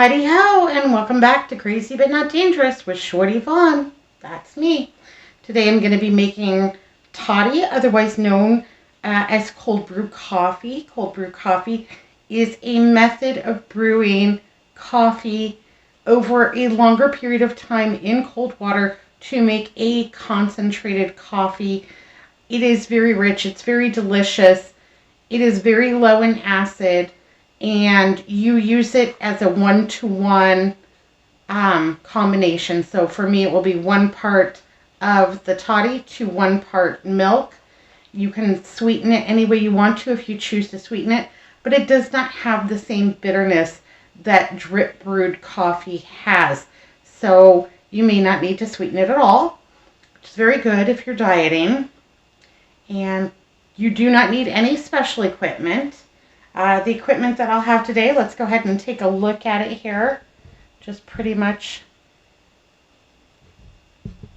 Heidi ho, and welcome back to Crazy But Not Dangerous with Shorty Vaughn. That's me. Today I'm going to be making toddy, otherwise known as cold brew coffee. Cold brew coffee is a method of brewing coffee over a longer period of time in cold water to make a concentrated coffee. It is very rich, it's very delicious, it is very low in acid, and you use it as a one-to-one combination. So for me, it will be 1 part of the toddy to 1 part milk. You can sweeten it any way you want to if you choose to sweeten it, but it does not have the same bitterness that drip brewed coffee has. So you may not need to sweeten it at all, which is very good if you're dieting. And you do not need any special equipment. The equipment that I'll have today, let's go ahead and take a look at it here. Just pretty much.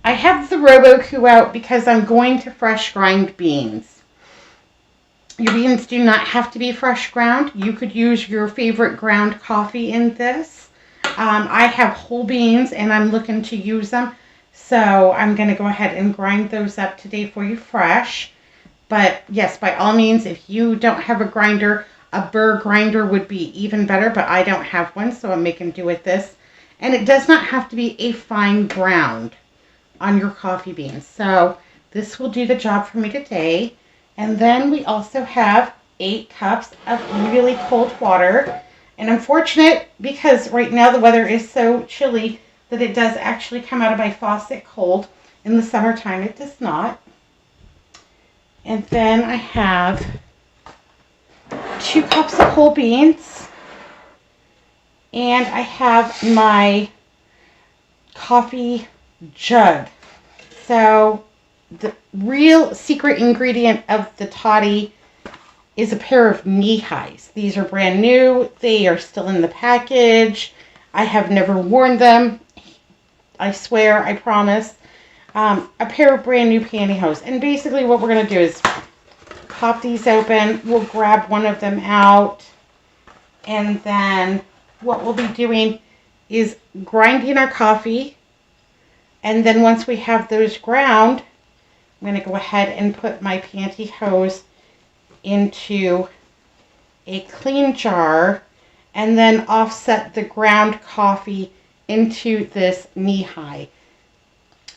I have the Roku out because I'm going to fresh grind beans. Your beans do not have to be fresh ground. You could use your favorite ground coffee in this. I have whole beans and I'm looking to use them. So I'm going to go ahead and grind those up today for you fresh. But yes, by all means, if you don't have a grinder, a burr grinder would be even better, but I don't have one, so I'm making do with this. And it does not have to be a fine ground on your coffee beans. So this will do the job for me today. And then we also have 8 cups of really cold water. And I'm fortunate because right now the weather is so chilly that it does actually come out of my faucet cold. In the summertime, it does not. And then I have 2 cups of whole beans, and I have my coffee jug. So the real secret ingredient of the toddy is a pair of knee highs. These are brand new. They are still in the package. I have never worn them. I swear, I promise. A pair of brand new pantyhose. And basically what we're going to do is pop these open. We'll grab one of them out. And then what we'll be doing is grinding our coffee. And then once we have those ground, I'm going to go ahead and put my pantyhose into a clean jar and then offset the ground coffee into this knee high.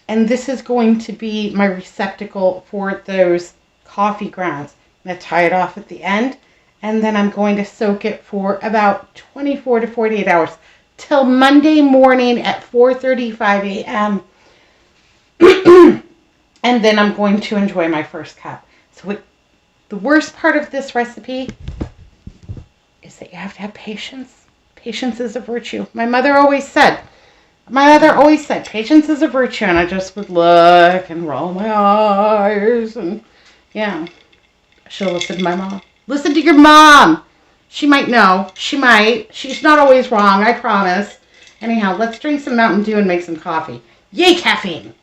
And this is going to be my receptacle for those coffee grounds. I'm going to tie it off at the end, and then I'm going to soak it for about 24 to 48 hours till Monday morning at 4:35 a.m. And then I'm going to enjoy my first cup. So the worst part of this recipe is that you have to have patience. Patience is a virtue. My mother always said, patience is a virtue, and I just would look and roll my eyes, and yeah, she'll listen to my mom. Listen to your mom. She might know. She might. She's not always wrong, I promise. Anyhow, let's drink some Mountain Dew and make some coffee. Yay, caffeine!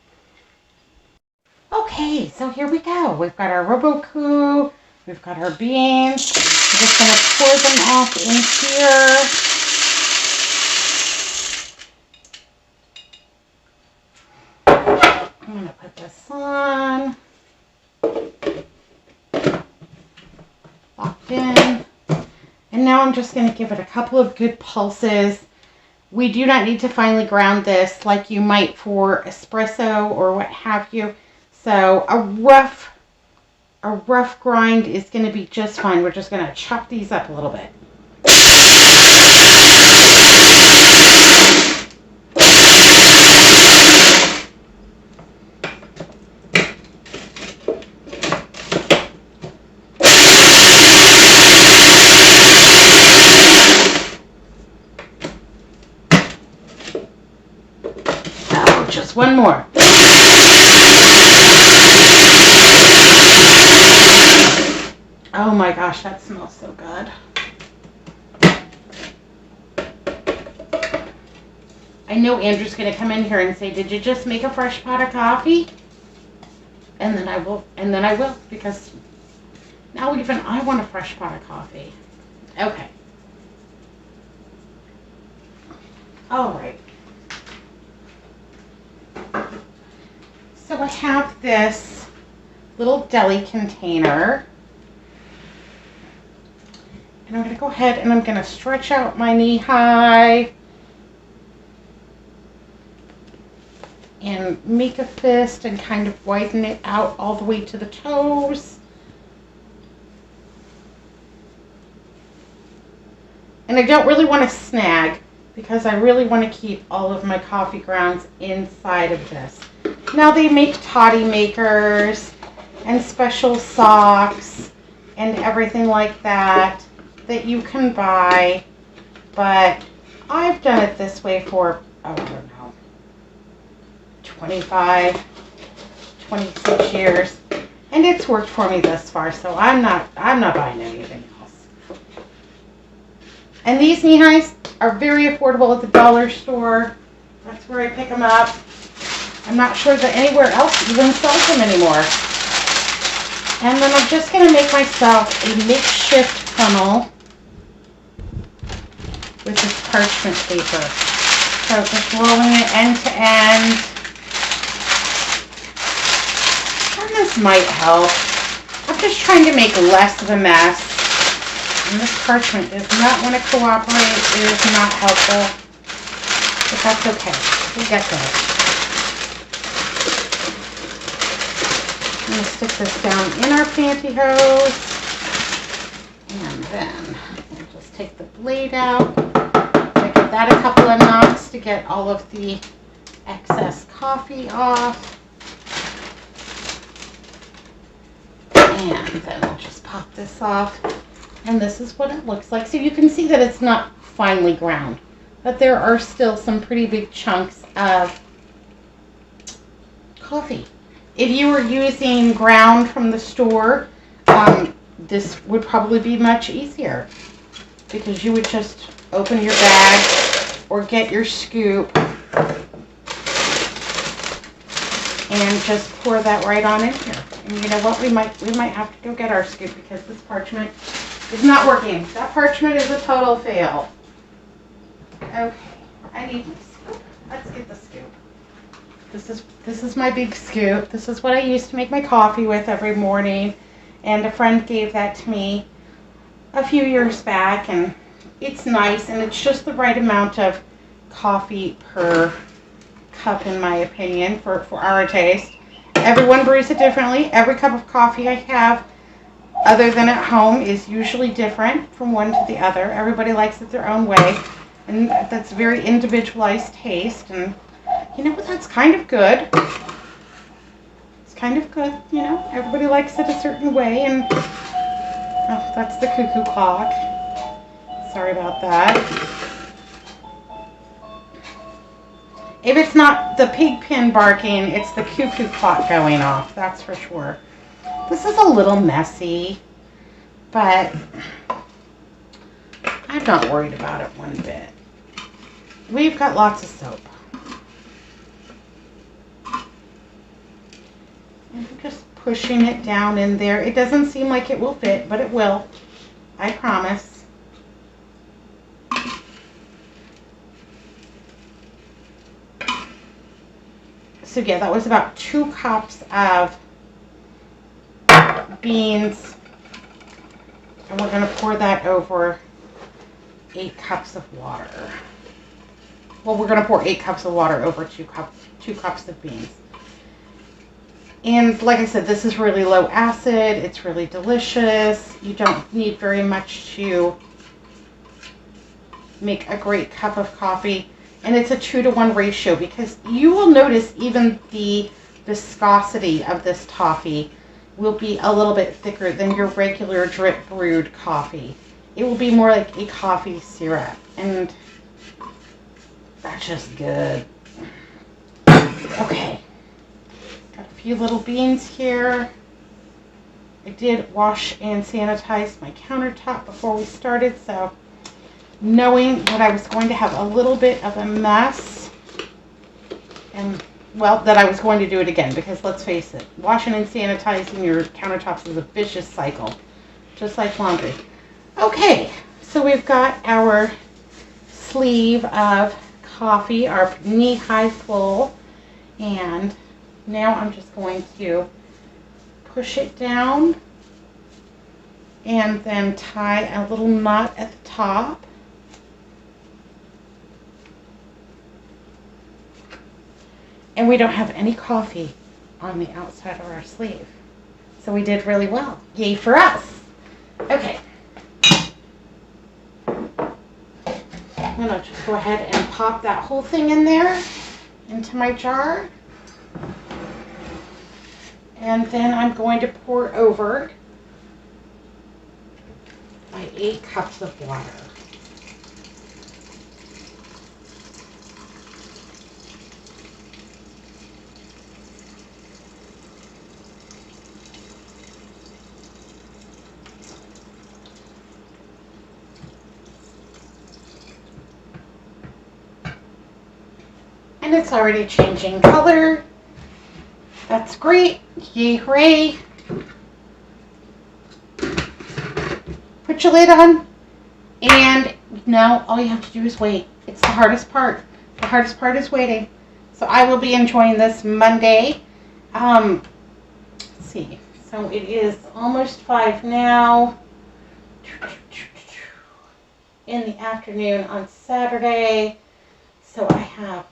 Okay, so here we go. We've got our Roku, we've got our beans. We're just going to pour them off in here. I'm going to put this on. Locked in. And now I'm just going to give it a couple of good pulses. We do not need to finely ground this like you might for espresso or what have you. So a rough grind is going to be just fine. We're just going to chop these up a little bit. Oh, just one more. Oh my gosh, that smells so good. I know Andrew's going to come in here and say, "Did you just make a fresh pot of coffee?" And then I will, because now even I want a fresh pot of coffee. Okay. All right. So I have this little deli container. And I'm going to go ahead and I'm going to stretch out my knee high and make a fist and kind of widen it out all the way to the toes. And I don't really want to snag because I really want to keep all of my coffee grounds inside of this. Now they make toddy makers and special socks and everything like that you can buy, but I've done it this way for, I don't know, 25, 26 years, and it's worked for me thus far, so I'm not buying anything else. And these knee highs are very affordable at the dollar store. That's where I pick them up. I'm not sure that anywhere else even sells them anymore. And then I'm just going to make myself a makeshift funnel with this parchment paper. So just rolling it end to end. And this might help. I'm just trying to make less of a mess. And this parchment does not want to cooperate. It is not helpful. But that's okay. We'll get there. I'm going to stick this down in our pantyhose. And then we'll just take the blade out. I give that a couple of knocks to get all of the excess coffee off. And then we'll just pop this off. And this is what it looks like. So you can see that it's not finely ground, but there are still some pretty big chunks of coffee. If you were using ground from the store, this would probably be much easier because you would just open your bag or get your scoop and just pour that right on in here. And you know what? We might have to go get our scoop because this parchment is not working. That parchment is a total fail. Okay, I need my scoop. Let's get the scoop. This is my big scoop. This is what I used to make my coffee with every morning. And a friend gave that to me a few years back, and it's nice, and it's just the right amount of coffee per cup, in my opinion, for our taste. Everyone brews it differently. Every cup of coffee I have, other than at home, is usually different from one to the other. Everybody likes it their own way, and that's very individualized taste, and you know what, that's kind of good. It's kind of good, you know. Everybody likes it a certain way, and oh, that's the cuckoo clock. Sorry about that. If it's not the pig pen barking, it's the cuckoo clock going off, that's for sure. This is a little messy, but I'm not worried about it one bit. We've got lots of soap. And I'm just pushing it down in there. It doesn't seem like it will fit, but it will. I promise. So yeah, that was about 2 cups of beans. And we're going to pour that over 8 cups of water. Well, we're going to pour 8 cups of water over 2 cups of beans. And like I said, this is really low acid. It's really delicious. You don't need very much to make a great cup of coffee. And it's a 2-to-1 ratio because you will notice even the viscosity of this toffee will be a little bit thicker than your regular drip brewed coffee. It will be more like a coffee syrup. And that's just good. Okay. Got a few little beans here. I did wash and sanitize my countertop before we started, so knowing that I was going to have a little bit of a mess, and well, that I was going to do it again, because let's face it, washing and sanitizing your countertops is a vicious cycle, just like laundry. Okay, so we've got our sleeve of coffee, our knee-high full. And now I'm just going to push it down and then tie a little knot at the top. And we don't have any coffee on the outside of our sleeve. So we did really well. Yay for us. Okay. I'm going to just go ahead and pop that whole thing in there into my jar. And then I'm going to pour over my 8 cups of water. And it's already changing color. That's great. Yay, hooray. Put your lid on. And now all you have to do is wait. It's the hardest part. The hardest part is waiting. So I will be enjoying this Monday. Let's see. So it is almost 5 now. In the afternoon on Saturday. So I have,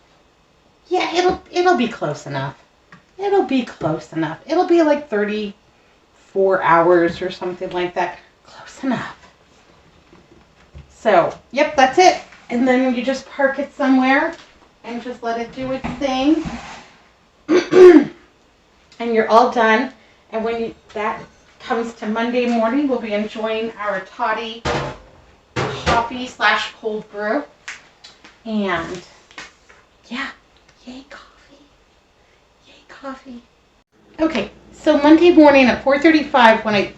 yeah, it'll be close enough. It'll be close enough. It'll be like 34 hours or something like that. Close enough. So, yep, that's it. And then you just park it somewhere and just let it do its thing. And you're all done. And when that comes to Monday morning, we'll be enjoying our Toddy Coffee / cold brew. And yeah, yay coffee. Yay coffee. Okay, so Monday morning at 4:35, when I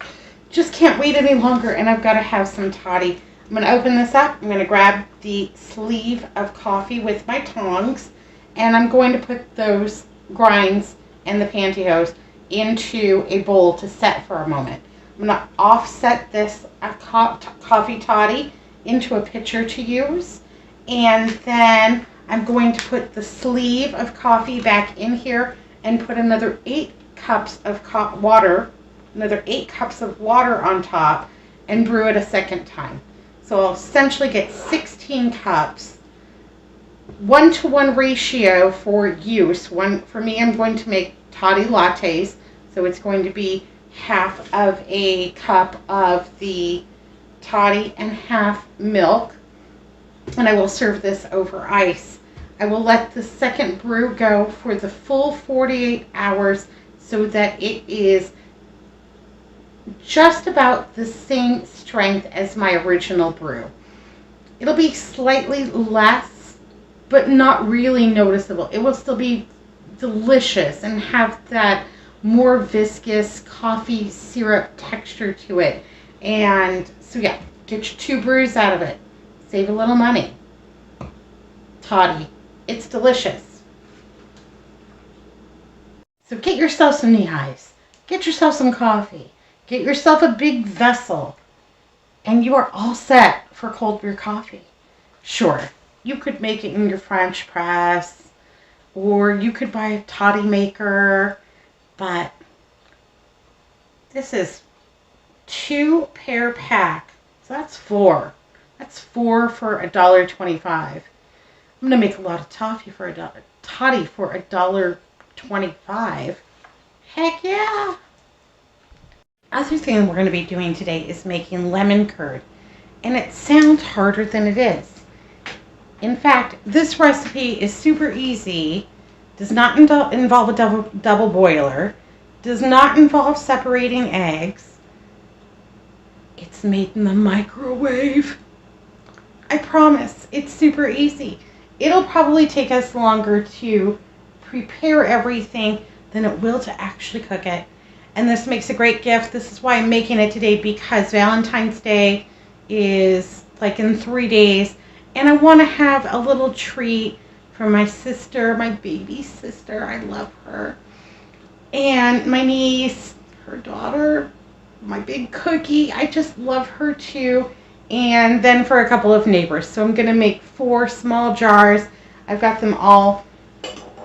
just can't wait any longer and I've got to have some toddy, I'm going to open this up. I'm going to grab the sleeve of coffee with my tongs, and I'm going to put those grinds and the pantyhose into a bowl to set for a moment. I'm going to offset this coffee toddy into a pitcher to use, and then I'm going to put the sleeve of coffee back in here and put another 8 cups of water on top and brew it a second time. So I'll essentially get 16 cups, 1-to-1 ratio for use. For me, I'm going to make toddy lattes, so it's going to be half of a cup of the toddy and half milk. And I will serve this over ice. I will let the second brew go for the full 48 hours so that it is just about the same strength as my original brew. It'll be slightly less, but not really noticeable. It will still be delicious and have that more viscous coffee syrup texture to it. And so yeah, get your 2 brews out of it. Save a little money. Toddy. It's delicious. So get yourself some knee-highs. Get yourself some coffee. Get yourself a big vessel. And you are all set for cold brew coffee. Sure, you could make it in your French press, or you could buy a toddy maker, but this is 2 pair pack. So that's 4. That's 4 for $1.25. I'm gonna make a lot of toddy for $1.25. Heck yeah! Other thing we're going to be doing today is making lemon curd, and it sounds harder than it is. In fact, this recipe is super easy, does not involve a double boiler, does not involve separating eggs. It's made in the microwave. I promise, it's super easy. It'll probably take us longer to prepare everything than it will to actually cook it. And this makes a great gift. This is why I'm making it today, because Valentine's Day is like in 3 days. And I want to have a little treat for my sister, my baby sister. I love her. And my niece, her daughter, my big cookie. I just love her too. And then for a couple of neighbors. So I'm going to make 4 small jars I've got them all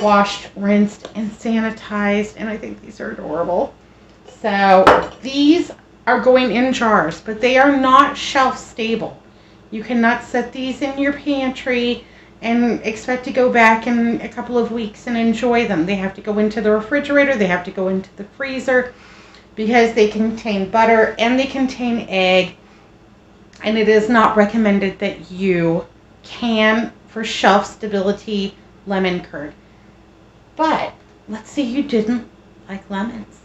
washed, rinsed, and sanitized, and I think these are adorable. So these are going in jars, but they are not shelf stable. You cannot set these in your pantry and expect to go back in a couple of weeks and enjoy them. They have to go into the refrigerator, they have to go into the freezer, because they contain butter and they contain egg, and it is not recommended that you can, for shelf stability, lemon curd. But let's say you didn't like lemons.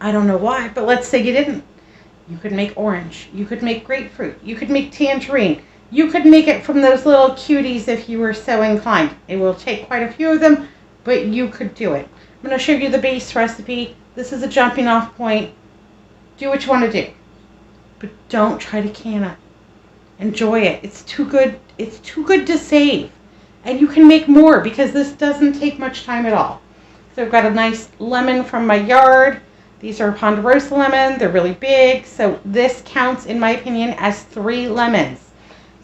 I don't know why, but let's say you didn't. You could make orange. You could make grapefruit. You could make tangerine. You could make it from those little cuties if you were so inclined. It will take quite a few of them, but you could do it. I'm going to show you the base recipe. This is a jumping off point. Do what you want to do, but don't try to can it. Enjoy it. It's too good. It's too good to save. And you can make more because this doesn't take much time at all. So I've got a nice lemon from my yard. These are Ponderosa lemon. They're really big. So this counts, in my opinion, as 3 lemons.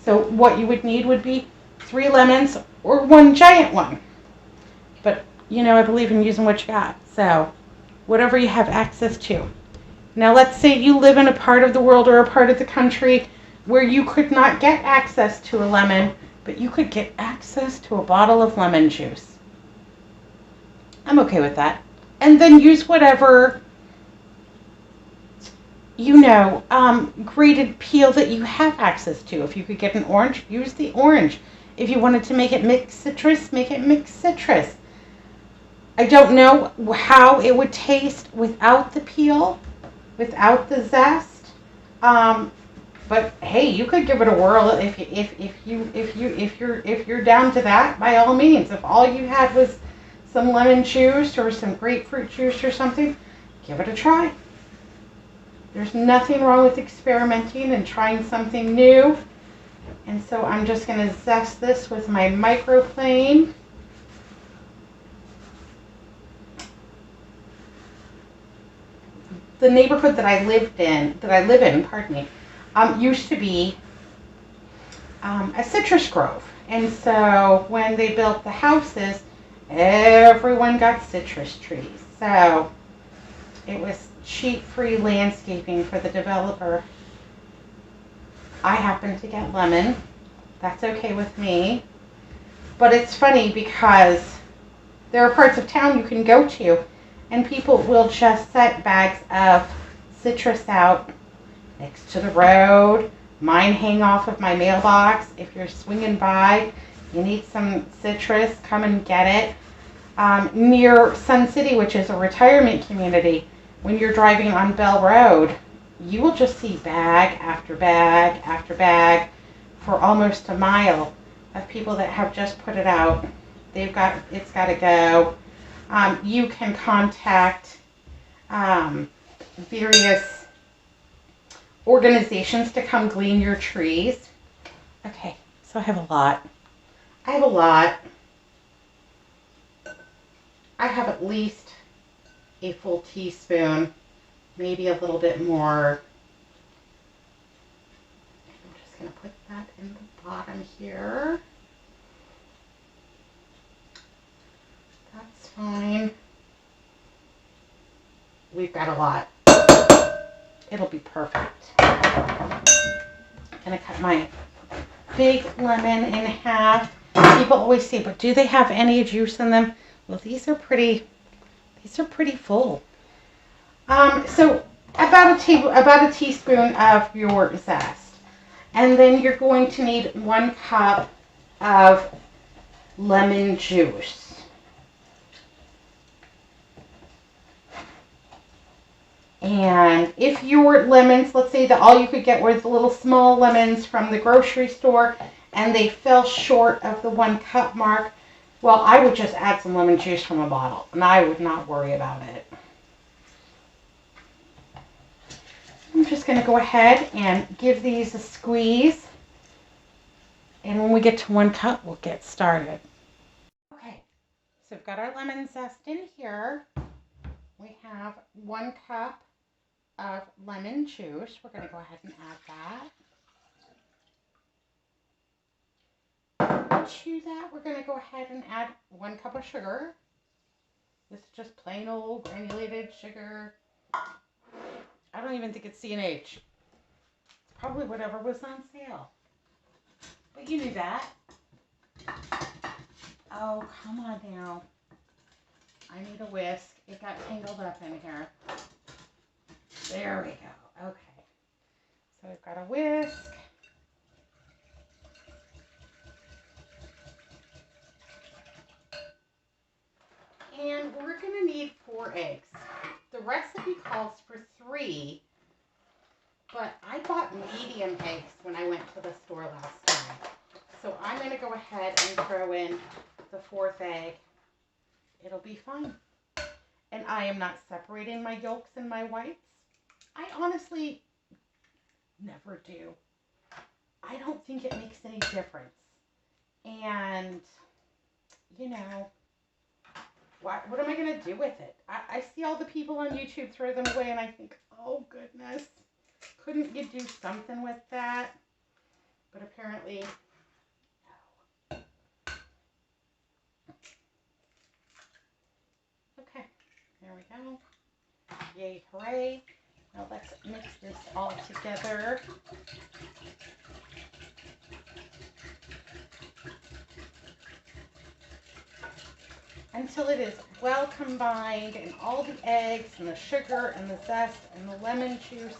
So what you would need would be 3 lemons or 1 giant one. But, you know, I believe in using what you got. So whatever you have access to. Now let's say you live in a part of the world or a part of the country where you could not get access to a lemon, but you could get access to a bottle of lemon juice. I'm okay with that. And then use whatever, grated peel that you have access to. If you could get an orange, use the orange. If you wanted to make it mixed citrus, make it mixed citrus. I don't know how it would taste without the peel, without the zest. But hey, you could give it a whirl if you're down to that, by all means. If all you had was some lemon juice or some grapefruit juice or something, give it a try. There's nothing wrong with experimenting and trying something new. And so I'm just going to zest this with my microplane. The neighborhood that I live in, used to be a citrus grove. And so when they built the houses, everyone got citrus trees. So it was cheap, free landscaping for the developer. I happen to get lemon. That's okay with me. But it's funny because there are parts of town you can go to and people will just set bags of citrus out next to the road. Mine hang off of my mailbox. If you're swinging by, you need some citrus, come and get it. Near Sun City, which is a retirement community, when you're driving on Bell Road, you will just see bag after bag after bag for almost a mile of people that have just put it out. It's got to go. You can contact various organizations to come glean your trees. Okay, so I have a lot. I have at least a full teaspoon, maybe a little bit more. I'm just going to put that in the bottom here. That's fine. We've got a lot. It'll be perfect. I'm going to cut my big lemon in half. People always say, but do they have any juice in them? Well, these are pretty full. So about a teaspoon of your zest. And then you're going to need 1 cup of lemon juice. And if your lemons, let's say that all you could get were the little small lemons from the grocery store and they fell short of the 1 cup mark, well, I would just add some lemon juice from a bottle and I would not worry about it. I'm just going to go ahead and give these a squeeze. And when we get to 1 cup, we'll get started. Okay, so we've got our lemon zest in here. We have 1 cup of lemon juice. We're going to go ahead and add to that, we're going to go ahead and add 1 cup of sugar. This is just plain old granulated sugar. I don't even think it's C&H. It's probably whatever was on sale. But you knew that. Oh, come on now. I need a whisk. It got tangled up in here. There we go. Okay. So we've got a whisk. And we're going to need 4 eggs. The recipe calls for 3, but I bought medium eggs when I went to the store last time. So I'm going to go ahead and throw in the 4th egg. It'll be fine. And I am not separating my yolks and my whites. I honestly never do. I don't think it makes any difference. And, you know, what am I going to do with it? I see all the people on YouTube throw them away and I think, oh goodness, couldn't you do something with that? But apparently, no. Okay, there we go. Yay, hooray. Now let's mix this all together. Until it is well combined and all the eggs and the sugar and the zest and the lemon juice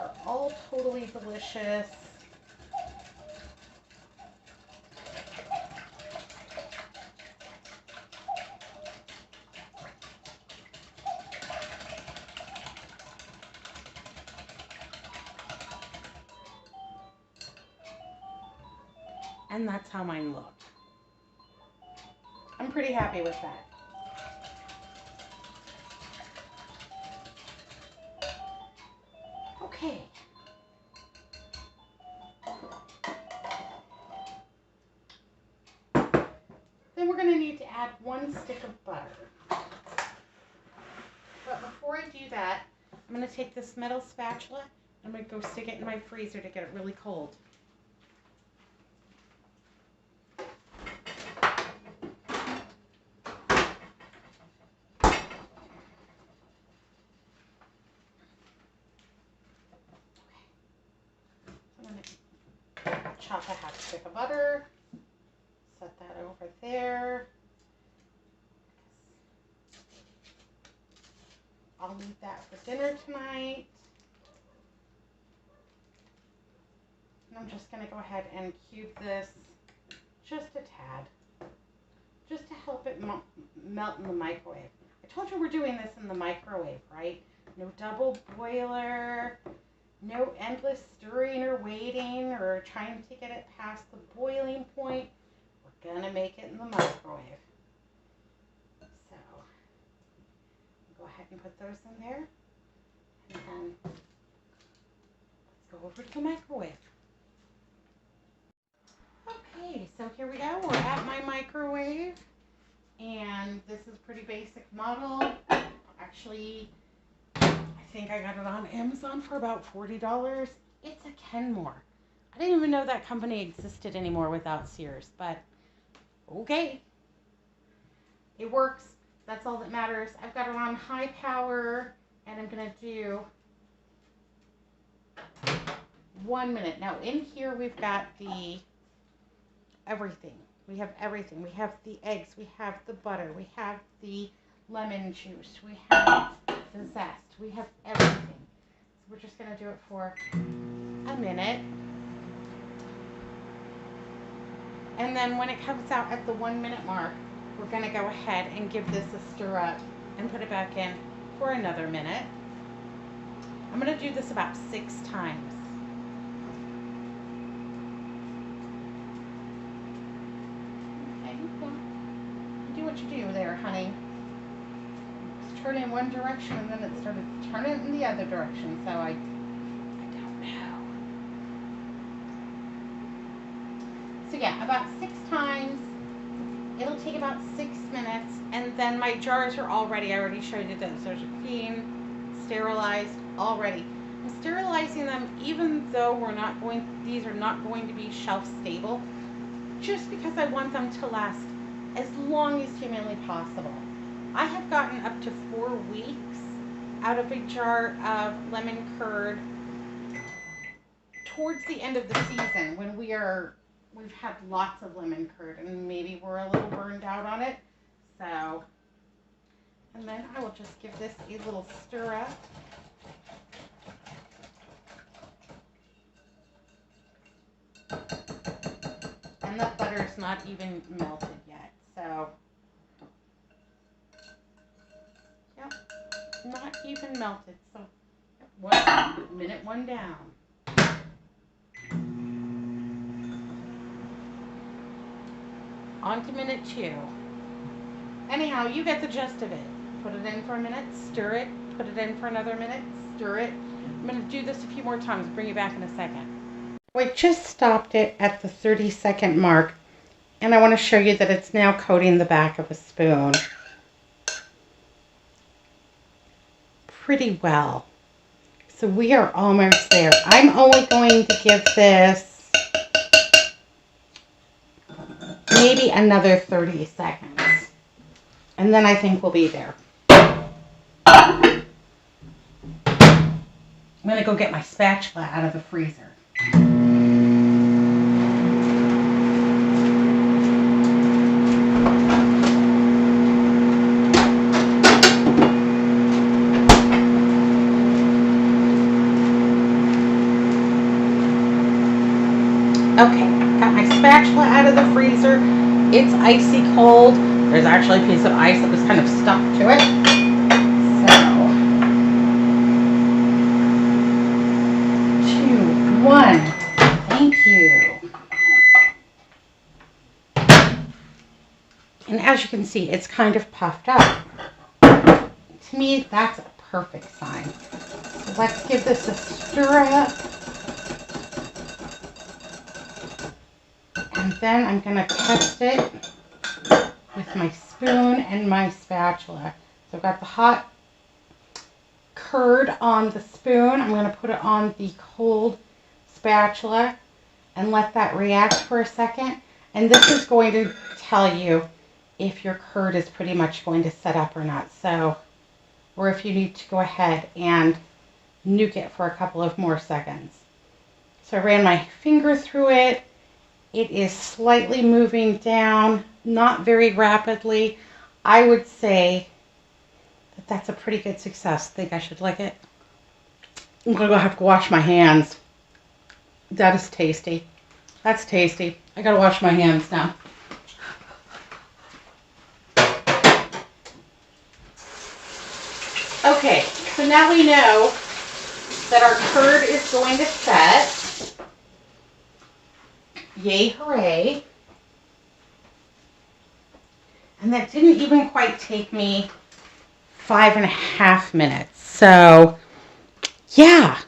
are all totally delicious. And that's how mine looked. I'm pretty happy with that. Okay. Then we're going to need to add 1 stick of butter. But before I do that, I'm going to take this metal spatula and I'm going to go stick it in my freezer to get it really cold. Chop a 1/2 stick of butter, set that over there. I'll need that for dinner tonight. And I'm just going to go ahead and cube this just a tad, just to help it melt in the microwave. I told you we're doing this in the microwave, right? No double boiler. No endless stirring or waiting or trying to get it past the boiling point. We're going to make it in the microwave. So, go ahead and put those in there. And then let's go over to the microwave. Okay, so here we go. We're at my microwave. And this is a pretty basic model. Actually, I think I got it on Amazon for about $40. It's a Kenmore. I didn't even know that company existed anymore without Sears, but okay. It works. That's all that matters. I've got it on high power, and I'm going to do 1 minute. Now, in here, we've got the everything. We have everything. We have the eggs. We have the butter. We have the lemon juice. We have the zest. We have everything. So we're just going to do it for a minute. And then when it comes out at the 1 minute mark, we're going to go ahead and give this a stir up and put it back in for another minute. I'm going to do this about 6 times. Okay, do what you do there, honey. Turn in one direction and then it started turning in the other direction, so I don't know. So yeah, about 6 times. It'll take about 6 minutes, and then my jars are all ready. I already showed you those. Those are clean, sterilized, all ready. I'm sterilizing them even though these are not going to be shelf stable, just because I want them to last as long as humanly possible. I have gotten up to 4 weeks out of a jar of lemon curd towards the end of the season when we've had lots of lemon curd and maybe we're a little burned out on it. So, and then I will just give this a little stir up. And the butter's not even melted yet, so yep, not even melted. So, minute one down. On to minute 2. Anyhow, you get the gist of it. Put it in for a minute, stir it, put it in for another minute, stir it. I'm going to do this a few more times, bring you back in a second. I just stopped it at the 30-second mark, and I want to show you that it's now coating the back of a spoon pretty well. So we are almost there. I'm only going to give this maybe another 30 seconds. And then I think we'll be there. I'm going to go get my spatula out of the freezer. Okay, got my spatula out of the freezer. It's icy cold. There's actually a piece of ice that was kind of stuck to it. So, 2, 1. Thank you. And as you can see, it's kind of puffed up. To me, that's a perfect sign. So let's give this a stir up. And then I'm going to test it with my spoon and my spatula. So I've got the hot curd on the spoon. I'm going to put it on the cold spatula and let that react for a second. And this is going to tell you if your curd is pretty much going to set up or not. So, or if you need to go ahead and nuke it for a couple of more seconds. So I ran my finger through it. It is slightly moving down, not very rapidly. I would say that that's a pretty good success. Think I should lick it? I'm going to have to wash my hands. That is tasty. That's tasty. I got to wash my hands now. Okay, so now we know that our curd is going to set. Yay, hooray. And that didn't even quite take me 5.5 minutes. So, yeah.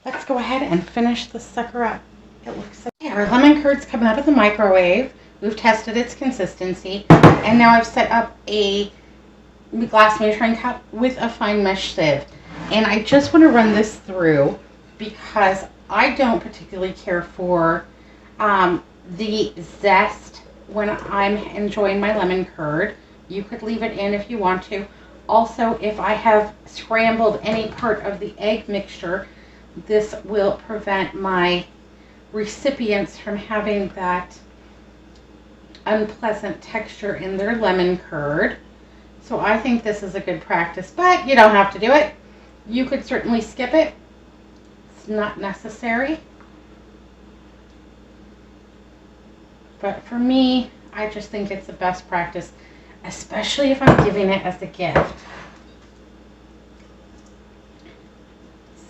Let's go ahead and finish this sucker up. It looks so good. Our lemon curd's coming out of the microwave. We've tested its consistency. And now I've set up a glass measuring cup with a fine mesh sieve. And I just want to run this through because I don't particularly care for the zest when I'm enjoying my lemon curd. You could leave it in if you want to. Also, if I have scrambled any part of the egg mixture, this will prevent my recipients from having that unpleasant texture in their lemon curd. So I think this is a good practice, but you don't have to do it. You could certainly skip it. It's not necessary. But for me, I just think it's the best practice, especially if I'm giving it as a gift.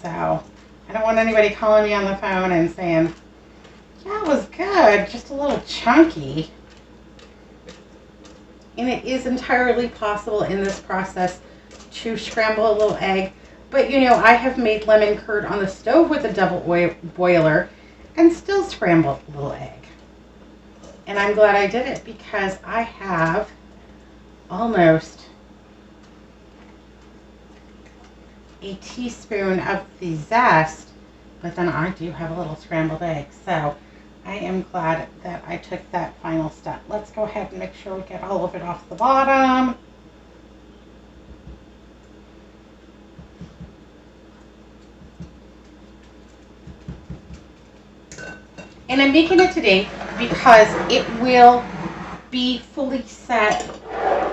So, I don't want anybody calling me on the phone and saying, yeah, it was good, just a little chunky. And it is entirely possible in this process to scramble a little egg. But you know, I have made lemon curd on the stove with a double boiler and still scrambled a little egg. And I'm glad I did it because I have almost a teaspoon of the zest, but then I do have a little scrambled egg. So I am glad that I took that final step. Let's go ahead and make sure we get all of it off the bottom. And I'm making it today because it will be fully set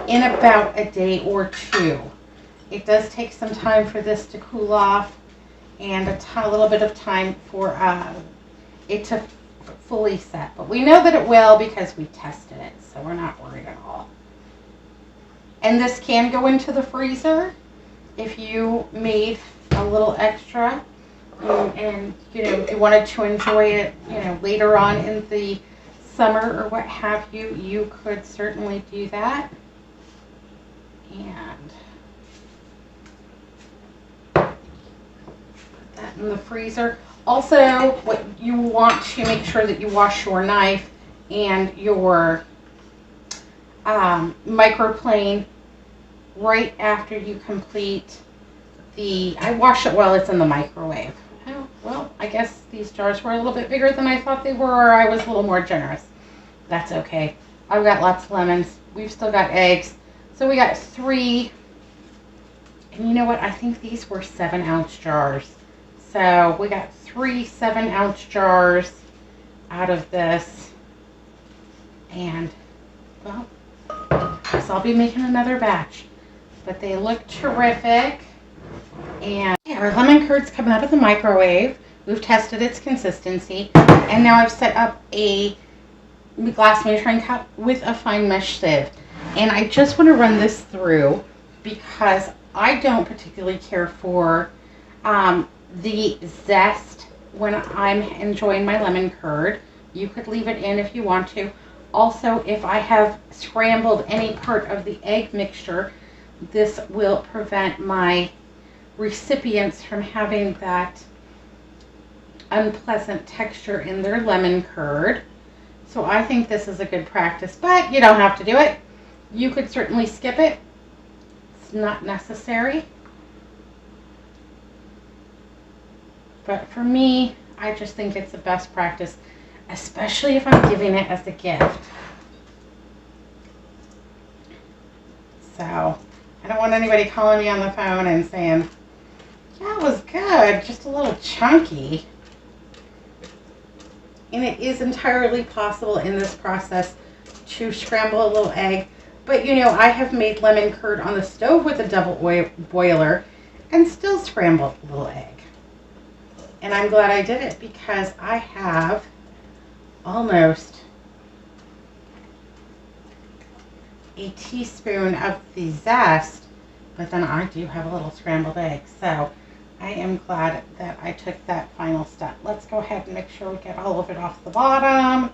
in about a day or two. It does take some time for this to cool off and a little bit of time for it to fully set. But we know that it will because we tested it, so we're not worried at all. And this can go into the freezer if you made a little extra and if you wanted to enjoy it, later on in the summer or what have you, you could certainly do that. And put that in the freezer. Also, what you want to make sure that you wash your knife and your microplane right after you complete I wash it while it's in the microwave. Oh, well, I guess these jars were a little bit bigger than I thought they were, or I was a little more generous. That's okay. I've got lots of lemons. We've still got eggs. So we got 3. And you know what? I think these were 7-ounce jars. So we got 3 7-ounce jars out of this. And, well, guess I'll be making another batch. But they look terrific. And our lemon curds come out of the microwave. We've tested its consistency. And now I've set up a glass measuring cup with a fine mesh sieve. And I just want to run this through because I don't particularly care for the zest when I'm enjoying my lemon curd. You could leave it in if you want to. Also, if I have scrambled any part of the egg mixture, this will prevent my recipients from having that unpleasant texture in their lemon curd. So I think this is a good practice, but you don't have to do it. You could certainly skip it. It's not necessary. But for me, I just think it's the best practice, especially if I'm giving it as a gift. So I don't want anybody calling me on the phone and saying, yeah, it was good, just a little chunky. And it is entirely possible in this process to scramble a little egg. But I have made lemon curd on the stove with a double boiler and still scrambled a little egg. And I'm glad I did it because I have almost a teaspoon of the zest, but then I do have a little scrambled egg. So I am glad that I took that final step. Let's go ahead and make sure we get all of it off the bottom.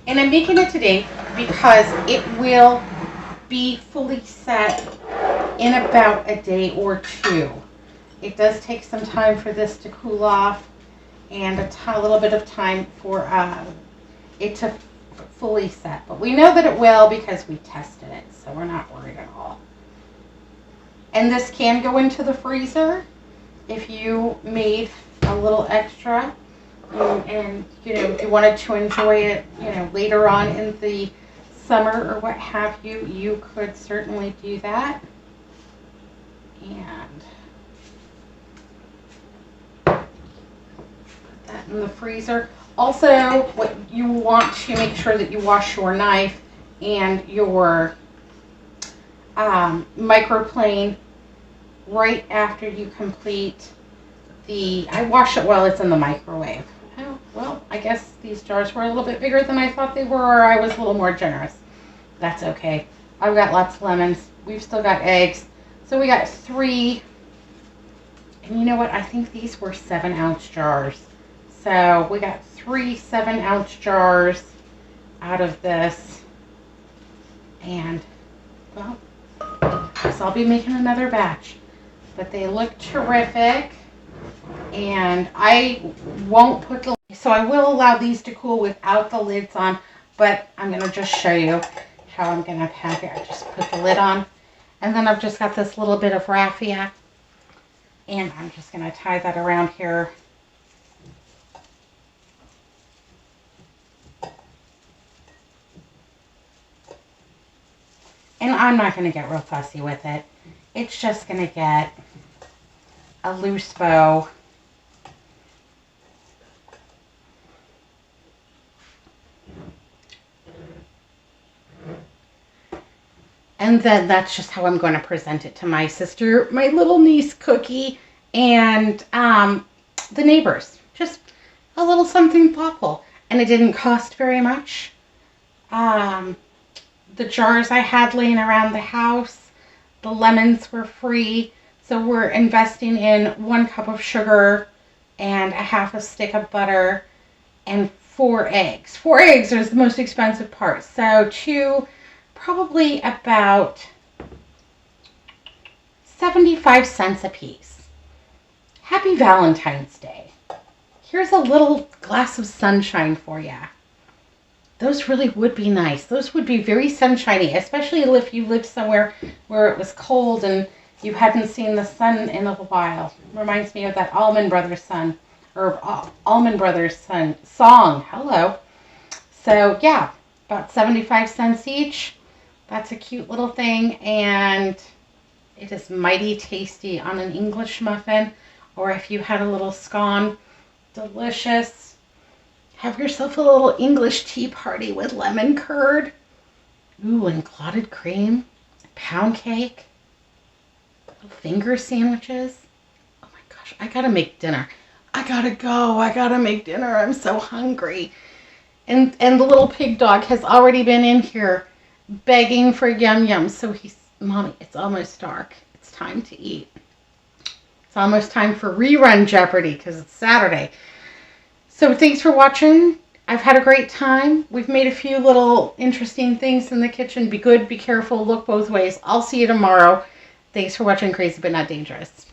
And I'm making it today because it will be fully set in about a day or two. It does take some time for this to cool off and a little bit of time for it to fully set. But we know that it will because we tested it, so we're not worried at all. And this can go into the freezer if you made a little extra. And if you wanted to enjoy it, later on in the summer or what have you, you could certainly do that. And put that in the freezer. Also, what you want to make sure that you wash your knife and your microplane right after you complete I wash it while it's in the microwave. Oh, well, I guess these jars were a little bit bigger than I thought they were, or I was a little more generous. That's okay. I've got lots of lemons. We've still got eggs. So we got 3. And you know what? I think these were 7-ounce jars. So we got 3 7-ounce jars out of this. And, well, guess I'll be making another batch. But they look terrific. And I won't put so I will allow these to cool without the lids on, but I'm going to just show you how I'm going to pack it. I just put the lid on, And then I've just got this little bit of raffia. And I'm just going to tie that around here. And I'm not going to get real fussy with it. It's just going to get a loose bow. And then that's just how I'm going to present it to my sister, my little niece Cookie, and the neighbors. Just a little something thoughtful. And it didn't cost very much. The jars I had laying around the house, the lemons were free. So we're investing in 1 cup of sugar and a half a stick of butter and 4 eggs. 4 eggs is the most expensive part. So probably about 75 cents a piece. Happy Valentine's Day. Here's a little glass of sunshine for you. Those really would be nice. Those would be very sunshiny, especially if you lived somewhere where it was cold and you hadn't seen the sun in a while. Reminds me of that Allman Brothers song. Hello. So yeah, about 75 cents each. That's a cute little thing, and it is mighty tasty on an English muffin, or if you had a little scone, delicious. Have yourself a little English tea party with lemon curd. Ooh, and clotted cream, pound cake, little finger sandwiches. Oh my gosh, I gotta make dinner. I gotta go. I gotta make dinner. I'm so hungry. And the little pig dog has already been in here begging for yum yum. So Mommy, it's almost dark. It's time to eat. It's almost time for rerun Jeopardy because it's Saturday. So thanks for watching. I've had a great time. We've made a few little interesting things in the kitchen. Be good, be careful, look both ways. I'll see you tomorrow. Thanks for watching Crazy But Not Dangerous.